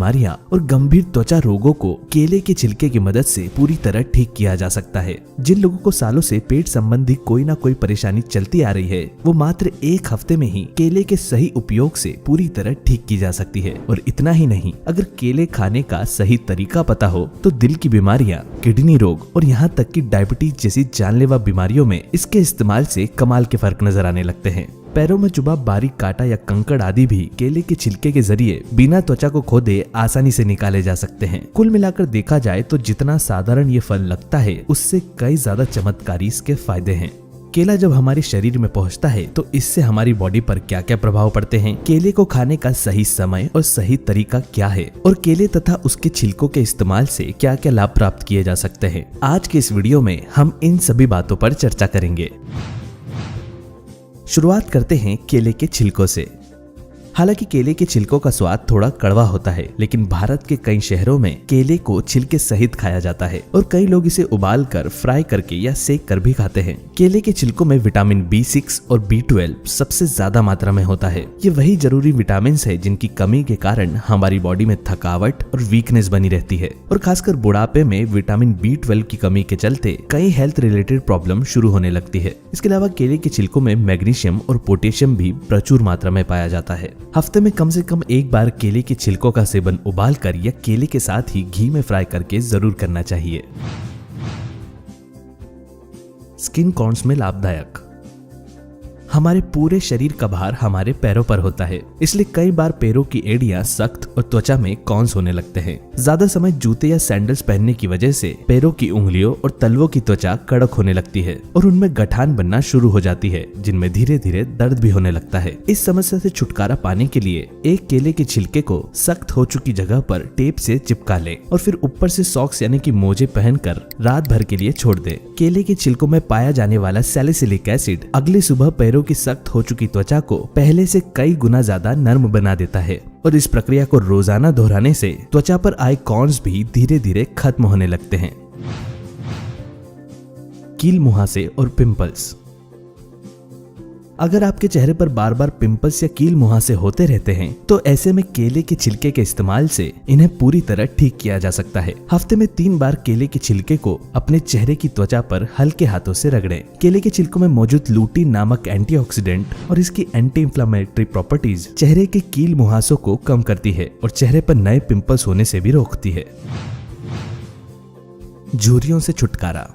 बीमारियां और गंभीर त्वचा रोगों को केले के छिलके की मदद से पूरी तरह ठीक किया जा सकता है। जिन लोगों को सालों से पेट संबंधी कोई ना कोई परेशानी चलती आ रही है, वो मात्र 1 हफ्ते में ही केले के सही उपयोग से पूरी तरह ठीक की जा सकती है। और इतना ही नहीं, अगर केले खाने का सही तरीका पता हो तो दिल की बीमारियां, किडनी रोग और यहाँ तक कि डायबिटीज जैसी जानलेवा बीमारियों में इसके इस्तेमाल से कमाल के फर्क नजर आने लगते हैं। पैरों में चुभा बारीक कांटा या कंकड़ आदि भी केले के छिलके के जरिए बिना त्वचा को खोदे आसानी से निकाले जा सकते हैं। कुल मिलाकर देखा जाए तो जितना साधारण ये फल लगता है, उससे कई ज्यादा चमत्कारी इसके फायदे हैं। केला जब हमारे शरीर में पहुंचता है तो इससे हमारी बॉडी पर क्या क्या प्रभाव पड़ते हैं, केले को खाने का सही समय और सही तरीका क्या है, और केले तथा उसके छिलकों के इस्तेमाल से क्या क्या लाभ प्राप्त किए जा सकते हैं, आज के इस वीडियो में हम इन सभी बातों पर चर्चा करेंगे। शुरुआत करते हैं केले के छिलकों से। हालांकि केले के छिलकों का स्वाद थोड़ा कड़वा होता है, लेकिन भारत के कई शहरों में केले को छिलके सहित खाया जाता है और कई लोग इसे उबाल कर, फ्राई करके या सेक कर भी खाते हैं। केले के छिलकों में विटामिन B6 और B12 सबसे ज्यादा मात्रा में होता है। ये वही जरूरी विटामिन है जिनकी कमी के कारण हमारी बॉडी में थकावट और वीकनेस बनी रहती है, और खासकर बुढ़ापे में विटामिन B12 की कमी के चलते कई हेल्थ रिलेटेड प्रॉब्लम शुरू होने लगती है। इसके अलावा केले के छिलकों में मैग्नीशियम और पोटेशियम भी प्रचुर मात्रा में पाया जाता है। हफ्ते में कम से कम एक बार केले के छिलकों का सेवन उबाल कर या केले के साथ ही घी में फ्राई करके जरूर करना चाहिए। स्किन कॉर्न्स में लाभदायक। हमारे पूरे शरीर का भार हमारे पैरों पर होता है, इसलिए कई बार पैरों की एड़ियां सख्त और त्वचा में कॉर्न्स होने लगते हैं। ज्यादा समय जूते या सैंडल्स पहनने की वजह से पैरों की उंगलियों और तलवों की त्वचा कड़क होने लगती है और उनमें गठान बनना शुरू हो जाती है, जिनमें धीरे धीरे दर्द भी होने लगता है। इस समस्या से छुटकारा पाने के लिए एक केले के छिलके को सख्त हो चुकी जगह पर टेप से चिपका ले और फिर ऊपर से सॉक्स यानी कि मोजे पहनकर रात भर के लिए छोड़ दे। केले के छिलकों में पाया जाने वाला सैलिसिलिक एसिड अगली सुबह पैरों की सख्त हो चुकी त्वचा को पहले से कई गुना ज्यादा नर्म बना देता है, और इस प्रक्रिया को रोजाना दोहराने से त्वचा पर आए कॉर्न्स भी धीरे धीरे खत्म होने लगते हैं। कील मुहासे और पिंपल्स। अगर आपके चेहरे पर बार बार पिंपल्स या कील मुहासे होते रहते हैं तो ऐसे में केले के छिलके के इस्तेमाल से इन्हें पूरी तरह ठीक किया जा सकता है। हफ्ते में 3 बार केले के छिलके को अपने चेहरे की त्वचा पर हल्के हाथों से रगड़ें। केले के छिलकों में मौजूद लूटीन नामक एंटीऑक्सीडेंट और इसकी एंटी इंफ्लेमेटरी प्रॉपर्टीज चेहरे के कील मुहासों को कम करती है और चेहरे पर नए पिंपल्स होने से भी रोकती है। झुर्रियों से छुटकारा।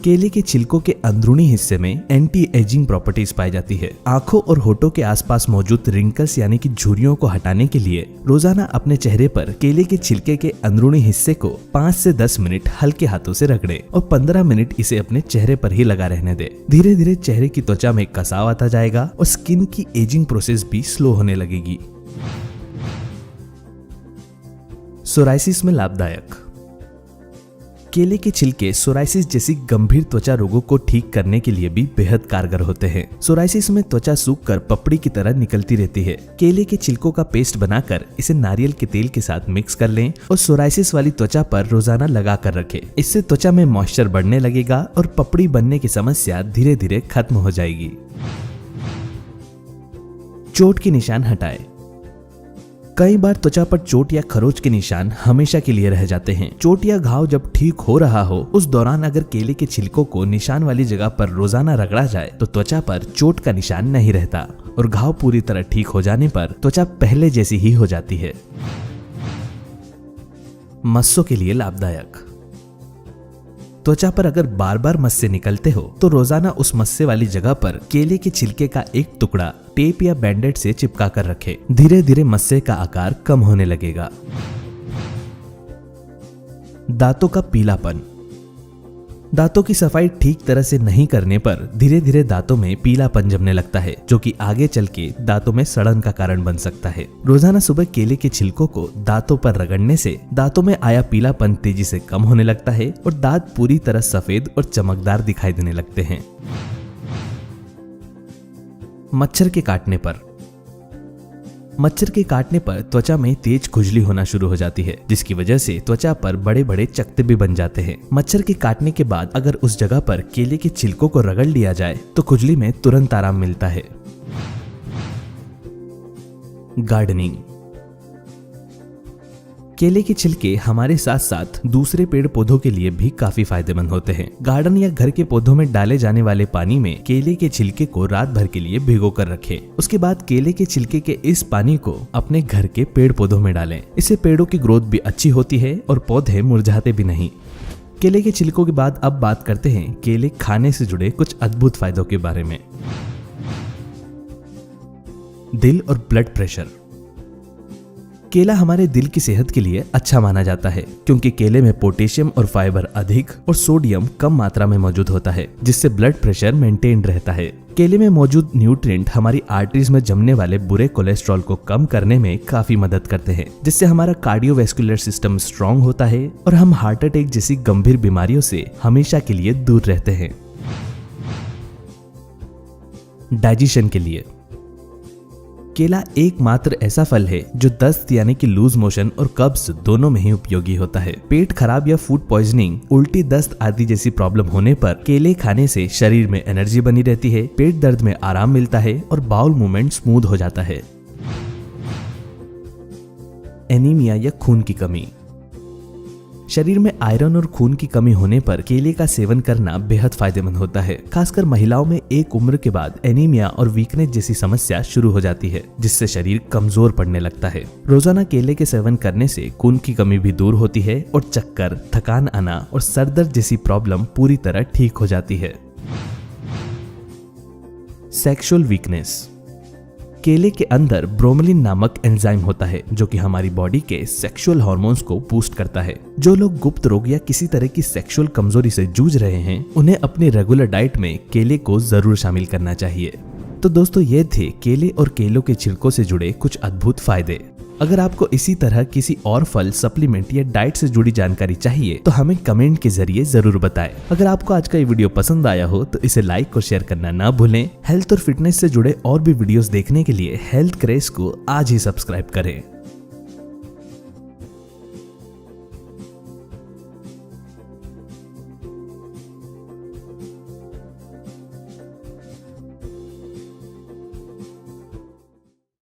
केले के छिलकों के अंदरूनी हिस्से में एंटी एजिंग प्रॉपर्टीज पाई जाती है। आंखों और होठों के आसपास मौजूद रिंकल्स यानी कि झुर्रियों को हटाने के लिए रोजाना अपने चेहरे पर केले के छिलके के अंदरूनी हिस्से को 5 से 10 मिनट हल्के हाथों से रगड़े और 15 मिनट इसे अपने चेहरे पर ही लगा रहने दे। धीरे धीरे चेहरे की त्वचा में कसाव आता जाएगा और स्किन की एजिंग प्रोसेस भी स्लो होने लगेगी। सोराइसिस में लाभदायक। केले के छिलके सोराइसिस जैसी गंभीर त्वचा रोगों को ठीक करने के लिए भी बेहद कारगर होते हैं। सोराइसिस में त्वचा सूखकर पपड़ी की तरह निकलती रहती है। केले के छिलकों का पेस्ट बनाकर इसे नारियल के तेल के साथ मिक्स कर लें और सोराइसिस वाली त्वचा पर रोजाना लगा कर रखें। इससे त्वचा में मॉइस्चर बढ़ने लगेगा और पपड़ी बनने की समस्या धीरे धीरे खत्म हो जाएगी। चोट के निशान हटाए। कई बार त्वचा पर चोट या खरोच के निशान हमेशा के लिए रह जाते हैं। चोट या घाव जब ठीक हो रहा हो उस दौरान अगर केले के छिलकों को निशान वाली जगह पर रोजाना रगड़ा जाए तो त्वचा पर चोट का निशान नहीं रहता और घाव पूरी तरह ठीक हो जाने पर त्वचा पहले जैसी ही हो जाती है। मस्सों के लिए लाभदायक। त्वचा पर अगर बार बार मस्से निकलते हो तो रोजाना उस मस्से वाली जगह पर केले के छिलके का एक टुकड़ा टेप या बैंडेड से चिपका कर रखें। धीरे धीरे मस्से का आकार कम होने लगेगा। दांतों का पीलापन। दांतों की सफाई ठीक तरह से नहीं करने पर धीरे धीरे दांतों में पीलापन जमने लगता है, जो कि आगे चल के दांतों में सड़न का कारण बन सकता है। रोजाना सुबह केले के छिलकों को दांतों पर रगड़ने से दांतों में आया पीलापन तेजी से कम होने लगता है और दांत पूरी तरह सफेद और चमकदार दिखाई देने लगते हैं। मच्छर के काटने पर। मच्छर के काटने पर त्वचा में तेज खुजली होना शुरू हो जाती है, जिसकी वजह से त्वचा पर बड़े बड़े चकत्ते भी बन जाते हैं। मच्छर के काटने के बाद अगर उस जगह पर केले के छिलकों को रगड़ लिया जाए तो खुजली में तुरंत आराम मिलता है। गार्डनिंग। केले के छिलके हमारे साथ साथ दूसरे पेड़ पौधों के लिए भी काफी फायदेमंद होते हैं। गार्डन या घर के पौधों में डाले जाने वाले पानी में केले के छिलके को रात भर के लिए भिगो कर रखें। उसके बाद केले के छिलके के इस पानी को अपने घर के पेड़ पौधों में डालें। इससे पेड़ों की ग्रोथ भी अच्छी होती है और पौधे मुरझाते भी नहीं। केले के छिलकों के बाद अब बात करते हैं केले खाने से जुड़े कुछ अद्भुत फायदों के बारे में। दिल और ब्लड प्रेशर। केला हमारे दिल की सेहत के लिए अच्छा माना जाता है क्योंकि केले में पोटेशियम और फाइबर अधिक और सोडियम कम मात्रा में मौजूद होता है, जिससे ब्लड प्रेशर मेंटेन रहता है। केले में मौजूद न्यूट्रिएंट हमारी आर्टरीज में जमने वाले बुरे कोलेस्ट्रॉल को कम करने में काफी मदद करते हैं, जिससे हमारा कार्डियोवैस्कुलर सिस्टम स्ट्रांग होता है और हम हार्ट अटैक जैसी गंभीर बीमारियों से हमेशा के लिए दूर रहते हैं। डाइजेशन के लिए केला एकमात्र ऐसा फल है जो दस्त यानी कि लूज मोशन और कब्ज दोनों में ही उपयोगी होता है। पेट खराब या फूड पॉइजनिंग, उल्टी, दस्त आदि जैसी प्रॉब्लम होने पर केले खाने से शरीर में एनर्जी बनी रहती है, पेट दर्द में आराम मिलता है और बाउल मूवमेंट स्मूथ हो जाता है। एनीमिया या खून की कमी। शरीर में आयरन और खून की कमी होने पर केले का सेवन करना बेहद फायदेमंद होता है। खासकर महिलाओं में एक उम्र के बाद एनीमिया और वीकनेस जैसी समस्या शुरू हो जाती है, जिससे शरीर कमजोर पड़ने लगता है। रोजाना केले के सेवन करने से खून की कमी भी दूर होती है और चक्कर, थकान आना और सर दर्द जैसी प्रॉब्लम पूरी तरह ठीक हो जाती है। Sexual weakness. केले के अंदर ब्रोमेलिन नामक एंजाइम होता है जो कि हमारी बॉडी के सेक्सुअल हार्मोन्स को बूस्ट करता है। जो लोग गुप्त रोग या किसी तरह की सेक्सुअल कमजोरी से जूझ रहे हैं, उन्हें अपनी रेगुलर डाइट में केले को जरूर शामिल करना चाहिए। तो दोस्तों, ये थे केले और केलों के छिलकों से जुड़े कुछ अद्भुत फायदे। अगर आपको इसी तरह किसी और फल, सप्लीमेंट या डाइट से जुड़ी जानकारी चाहिए तो हमें कमेंट के जरिए जरूर बताएं। अगर आपको आज का ये वीडियो पसंद आया हो तो इसे लाइक और शेयर करना ना भूलें। हेल्थ और फिटनेस से जुड़े और भी वीडियोस देखने के लिए हेल्थ क्रेज को आज ही सब्सक्राइब करें।